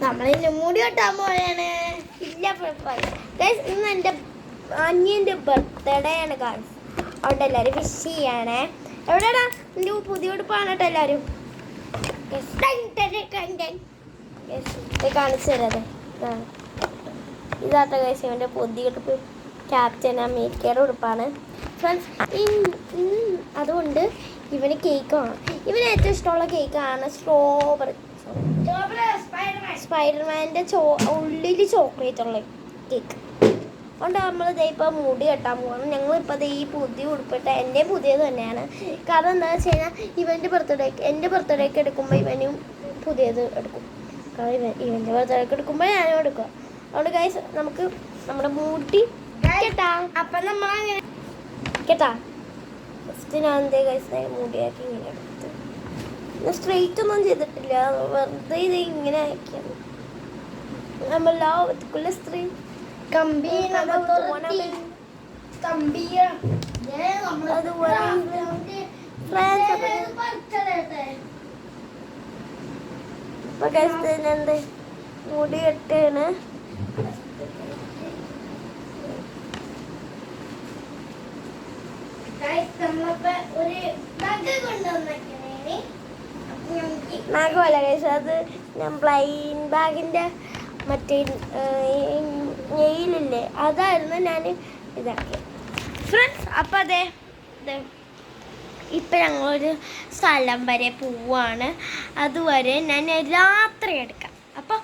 നമ്മളിന്ന് മുടി വെട്ടാൻ പോയാണ്. ഇല്ല ഗൈസ്, ഇന്ന് എൻ്റെ അനിയൻ്റെ ബർത്ത്ഡേ ആണ് ഗൈസ്. അവിടെ എല്ലാവരും വിഷ് ചെയ്യണേ. എവിടെയാടാ എൻ്റെ പുതിയ ഉടുപ്പാണ് കേട്ടോ എല്ലാവരും. കാണിച്ചു തരാതെ ഇതാത്ത ഗൈസ് ഇവൻ്റെ പുതിയ ഉടുപ്പ്. ക്യാപ്റ്റൻ അമേരിക്കയുടെ ഉടുപ്പാണ് ഫ്രണ്ട്സ്. അതുകൊണ്ട് ഇവന് കേക്ക് വേണം. ഇവന് ഏറ്റവും ഇഷ്ടമുള്ള കേക്കാണ് സ്ട്രോബെറി. സ്പൈഡർമാൻ്റെ ഉള്ളിൽ ചോക്ലേറ്റ് ഉള്ള കേക്ക്. അതുകൊണ്ട് നമ്മളിത് ഇപ്പോൾ മുടി കെട്ടാൻ പോകണം. ഞങ്ങളിപ്പോൾ ഈ പുതിയ ഉടുപ്പിട്ട എൻ്റെ പുതിയത് തന്നെയാണ്. കാരണം എന്താണെന്ന് വെച്ച് കഴിഞ്ഞാൽ എൻ്റെ ബർത്ത്ഡേക്ക് എടുക്കുമ്പോൾ ഇവനും പുതിയത് എടുക്കും. കാരണം ഇവൻ്റെ ബർത്ത്ഡേക്ക് എടുക്കുമ്പോൾ ഞാനും എടുക്കുക. അതുകൊണ്ട് ഗൈസ് നമുക്ക് നമ്മുടെ മുടി കെട്ടാം. അപ്പം നമ്മളങ്ങനെ കേട്ടാ. ഫസ്റ്റ് ഞാൻ എന്തേ ഗൈസ് മുടിയാക്കി ഇങ്ങനെ എടുത്ത് സ്ട്രെയിറ്റ് ഒന്നും ചെയ്തിട്ടില്ല. വെറുതെ ഇത് ഇങ്ങനെ ആക്കിയാണ്. നമ്മളെല്ലാവർക്കുള്ള സ്ത്രീ എന്ത് മുടി കെട്ടാണ്. നഖമല്ല കഴിച്ച അത് ഞാൻ ബ്ലൈൻഡ് ബാഗിൻ്റെ മറ്റേ നെയിലില്ലേ അതായിരുന്നു ഞാൻ ഇതാക്കിയത് ഫ്രണ്ട്സ്. അപ്പം അതെ ഇപ്പം ഞങ്ങളൊരു സ്ഥലം വരെ പോവാണ്. അതുവരെ ഞാൻ രാത്രി എടുക്കാം. അപ്പോൾ